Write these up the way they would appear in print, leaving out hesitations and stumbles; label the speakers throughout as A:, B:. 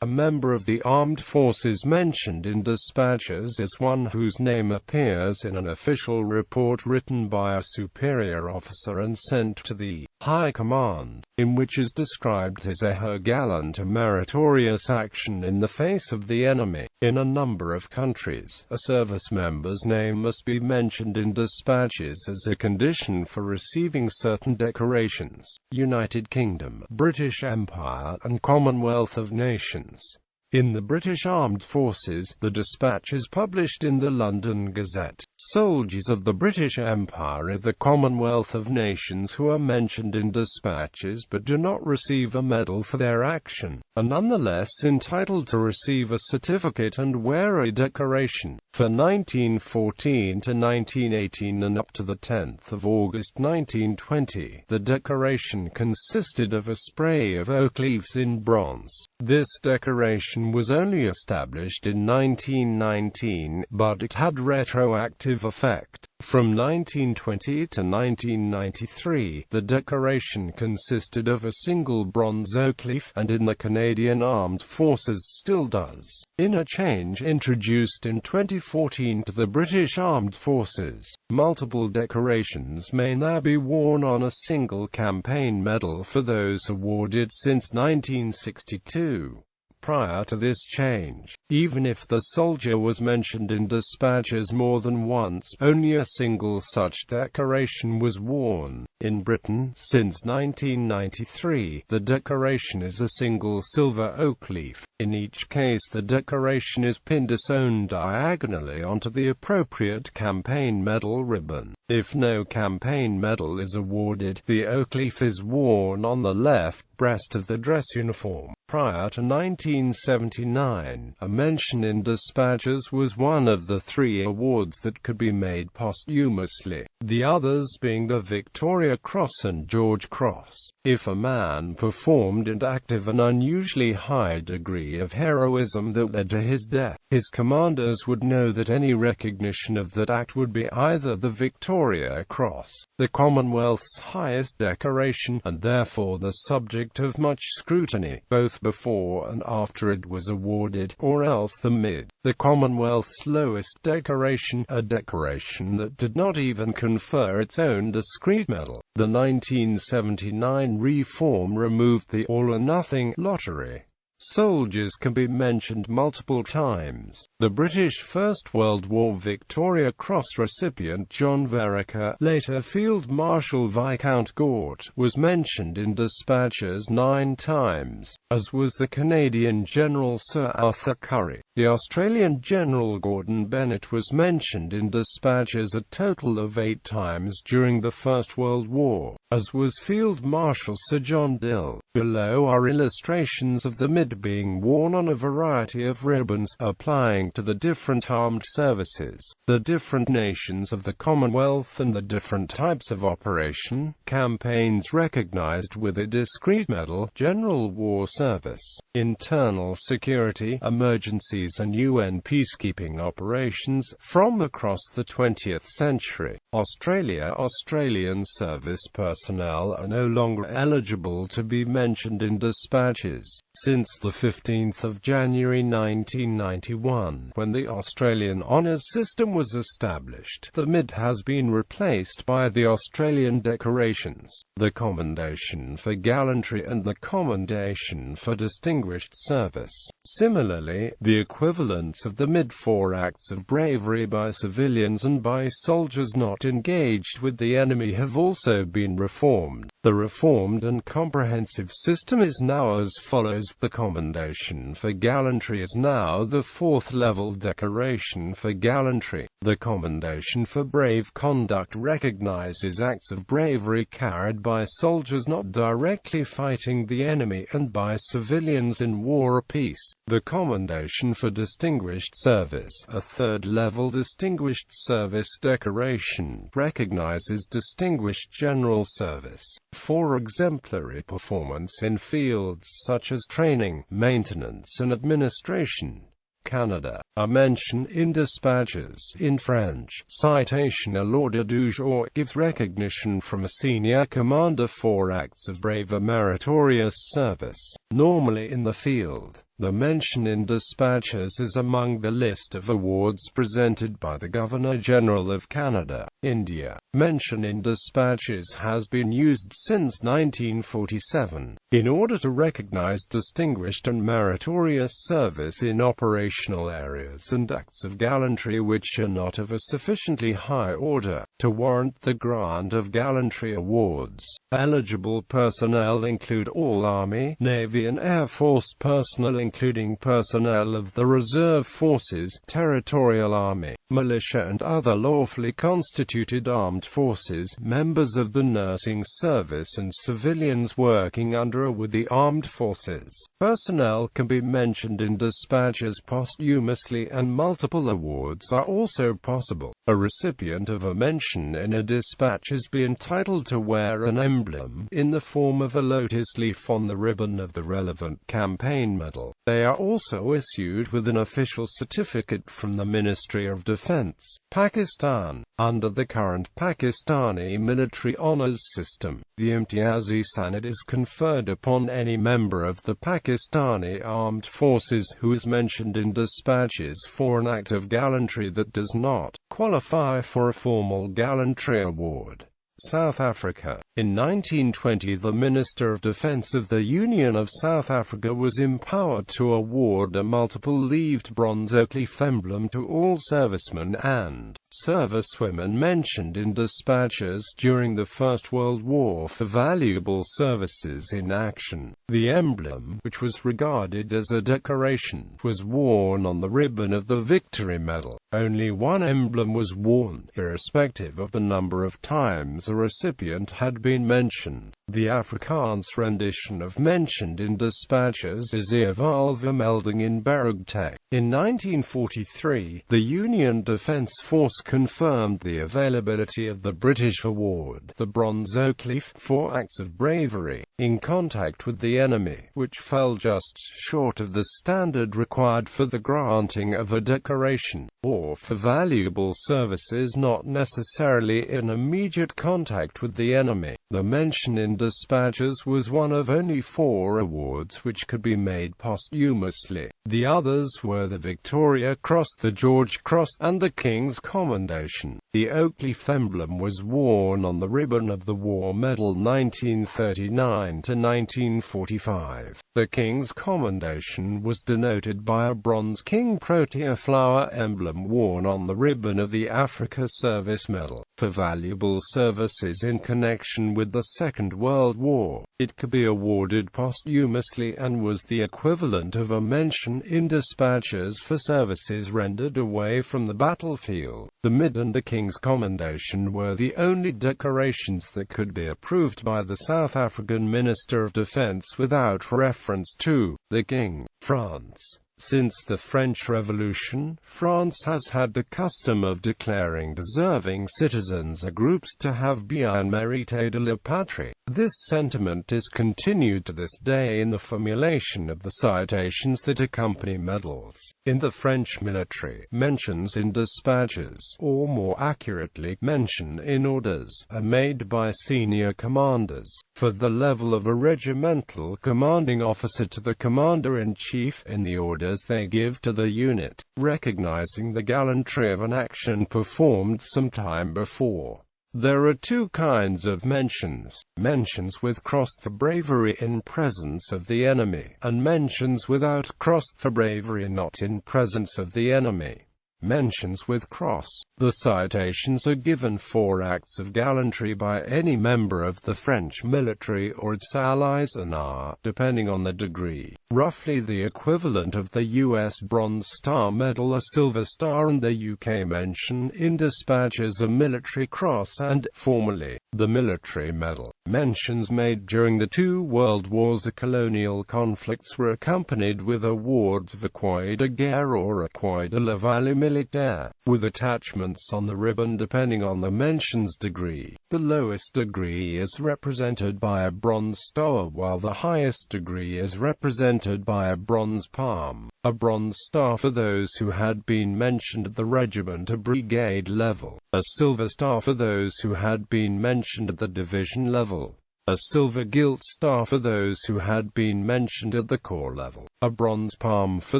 A: member of the armed forces mentioned in dispatches is one whose name appears in an official report written by a superior officer and sent to the High Command, in which is described his or her gallant or meritorious action in the face of the enemy. In a number of countries, a service member's name must be mentioned in dispatches as a condition for receiving certain decorations. United Kingdom, British Empire, and Commonwealth of Nations. In the British Armed Forces, the dispatch is published in the London Gazette. Soldiers of the British Empire of the Commonwealth of Nations who are mentioned in dispatches but do not receive a medal for their action, are nonetheless entitled to receive a certificate and wear a decoration. For 1914 to 1918 and up to the 10th of August 1920, the decoration consisted of a spray of oak leaves in bronze. This decoration was only established in 1919, but it had retroactive effect. From 1920 to 1993, the decoration consisted of a single bronze oak leaf, and in the Canadian Armed Forces still does. In a change introduced in 2014 to the British Armed Forces, multiple decorations may now be worn on a single campaign medal for those awarded since 1962. Prior to this change, even if the soldier was mentioned in dispatches more than once, only a single such decoration was worn. In Britain, since 1993, the decoration is a single silver oak leaf. In each case, the decoration is pinned sewn diagonally onto the appropriate campaign medal ribbon. If no campaign medal is awarded, the oak leaf is worn on the left breast of the dress uniform. Prior to 1979, a mention in dispatches was one of the 3 awards that could be made posthumously, the others being the Victoria Cross and George Cross. If a man performed an act of an unusually high degree of heroism that led to his death, his commanders would know that any recognition of that act would be either the Victoria Cross, the Commonwealth's highest decoration, and therefore the subject of much scrutiny, both before and after it was awarded, or else the Commonwealth's lowest decoration, a decoration that did not even confer its own discrete medal. The 1979 reform removed the all-or-nothing lottery. Soldiers can be mentioned multiple times. The British First World War Victoria Cross recipient John Vereker, later Field Marshal Viscount Gort, was mentioned in dispatches 9 times, as was the Canadian General Sir Arthur Currie. The Australian General Gordon Bennett was mentioned in dispatches a total of 8 times during the First World War, as was Field Marshal Sir John Dill. Below are illustrations of the mid being worn on a variety of ribbons, applying to the different armed services, the different nations of the Commonwealth and the different types of operation, campaigns recognized with a discrete medal, general war service, internal security, emergencies and UN peacekeeping operations. From across the 20th century, Australian service personnel are no longer eligible to be mentioned in dispatches. Since the 15th of January 1991, when the Australian Honours System was established, the MID has been replaced by the Australian decorations, the Commendation for Gallantry and the Commendation for Distinguished Service. Similarly, the equivalents of the MID for acts of bravery by civilians and by soldiers not engaged with the enemy have also been reformed. The reformed and comprehensive system is now as follows. The Commendation for Gallantry is now the 4th level decoration for gallantry. The Commendation for Brave Conduct recognizes acts of bravery carried by soldiers not directly fighting the enemy and by civilians in war or peace. The Commendation for Distinguished Service, a 3rd level distinguished service decoration, recognizes distinguished general service for exemplary performance in fields such as training, maintenance and administration. Canada. A mention in dispatches, in French, citation à l'ordre du jour, gives recognition from a senior commander for acts of brave or meritorious service, normally in the field. The mention in dispatches is among the list of awards presented by the Governor-General of Canada, India. Mention in dispatches has been used since 1947, in order to recognize distinguished and meritorious service in operational areas and acts of gallantry which are not of a sufficiently high order to warrant the grant of gallantry awards. Eligible personnel include all Army, Navy and Air Force personnel, including personnel of the Reserve Forces, Territorial Army, militia and other lawfully constituted armed forces, members of the nursing service and civilians working under or with the armed forces. Personnel can be mentioned in dispatches posthumously, and multiple awards are also possible. A recipient of a mention in a dispatch is entitled to wear an emblem in the form of a lotus leaf on the ribbon of the relevant campaign medal. They are also issued with an official certificate from the Ministry of Defense, Pakistan. Under the current Pakistani military honors system, the Imtiaz-e-Sanad is conferred upon any member of the Pakistani armed forces who is mentioned in dispatches for an act of gallantry that does not qualify for a formal gallantry award. South Africa. In 1920, the Minister of Defense of the Union of South Africa was empowered to award a multiple-leaved bronze oak leaf emblem to all servicemen and servicewomen mentioned in dispatches during the First World War for valuable services in action. The emblem, which was regarded as a decoration, was worn on the ribbon of the Victory Medal. Only one emblem was worn, irrespective of the number of times a recipient had been mentioned. The Afrikaans rendition of mentioned in dispatches is Eerval vermelding in Berugtek. In 1943, the Union Defence Force confirmed the availability of the British award, the Bronze Oak Leaf, for acts of bravery in contact with the enemy, which fell just short of the standard required for the granting of a decoration, or for valuable services not necessarily in immediate contact with the enemy. The mention in dispatches was one of only 4 awards which could be made posthumously. The others were the Victoria Cross, the George Cross, and the King's Commendation. The oak leaf emblem was worn on the ribbon of the War Medal 1939 to 1945. The King's Commendation was denoted by a bronze King Protea flower emblem worn on the ribbon of the Africa Service Medal. For valuable services in connection with the Second World War, it could be awarded posthumously and was the equivalent of a mention in dispatches for services rendered away from the battlefield. The Mid and the King's Commendation were the only decorations that could be approved by the South African Minister of Defense without reference to the King. France. Since the French Revolution, France has had the custom of declaring deserving citizens or groups to have bien mérité de la patrie. This sentiment is continued to this day in the formulation of the citations that accompany medals. In the French military, mentions in dispatches, or more accurately, mention in orders, are made by senior commanders, for the level of a regimental commanding officer to the commander-in-chief, in the orders they give to the unit, recognizing the gallantry of an action performed some time before. There are 2 kinds of mentions: mentions with cross for bravery in presence of the enemy, and mentions without cross for bravery not in presence of the enemy. Mentions with cross. The citations are given for acts of gallantry by any member of the French military or its allies and are, depending on the degree, roughly the equivalent of the U.S. Bronze Star Medal, a Silver Star, and the UK mention in dispatches a Military Cross and, formally, the Military Medal. Mentions made during the 2 world wars or colonial conflicts were accompanied with awards of Croix de Guerre or Croix de la Valeur Militaire, with attachments on the ribbon depending on the mention's degree. The lowest degree is represented by a Bronze Star, while the highest degree is represented by a Bronze Palm. A Bronze Star for those who had been mentioned at the regiment or brigade level. A Silver Star for those who had been mentioned at the division level. a silver gilt star for those who had been mentioned at the corps level, a bronze palm for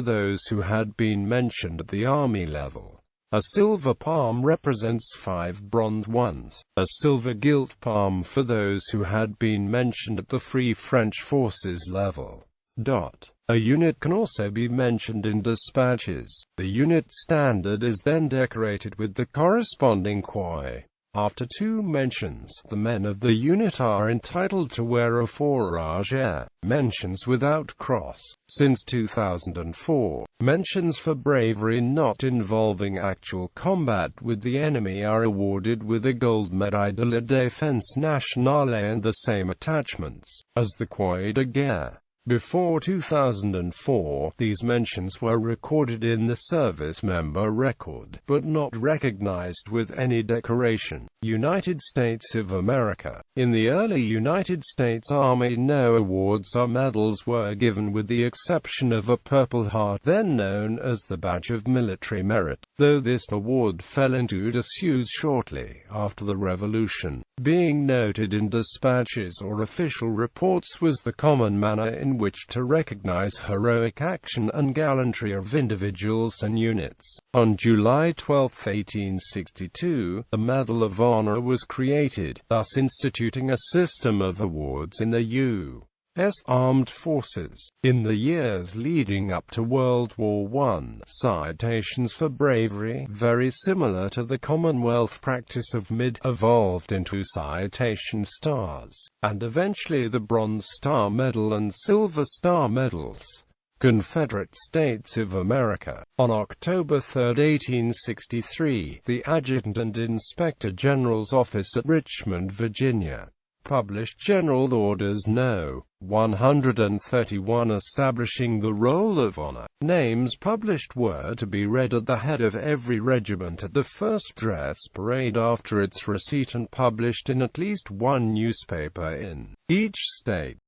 A: those who had been mentioned at the army level. A silver palm represents 5 bronze ones, a silver gilt palm for those who had been mentioned at the Free French Forces level. A unit can also be mentioned in dispatches. The unit standard is then decorated with the corresponding croix. After 2 mentions, the men of the unit are entitled to wear a fourragère. Mentions without cross. Since 2004, mentions for bravery not involving actual combat with the enemy are awarded with a gold médaille de la défense nationale and the same attachments as the croix de guerre. Before 2004, these mentions were recorded in the service member record, but not recognized with any decoration. United States of America. In the early United States Army, no awards or medals were given with the exception of a Purple Heart, then known as the Badge of Military Merit, though this award fell into disuse shortly after the Revolution. Being noted in dispatches or official reports was the common manner in which to recognize heroic action and gallantry of individuals and units. On July 12, 1862, the Medal of Honor was created, thus instituting a system of awards in the U.S. Armed Forces. In the years leading up to World War I, citations for bravery, very similar to the Commonwealth practice of evolved into citation stars, and eventually the Bronze Star Medal and Silver Star Medals. Confederate States of America. On October 3, 1863, the Adjutant and Inspector General's Office at Richmond, Virginia, published General Orders No. 131 establishing the Roll of Honor. Names published were to be read at the head of every regiment at the first dress parade after its receipt and published in at least one newspaper in each state.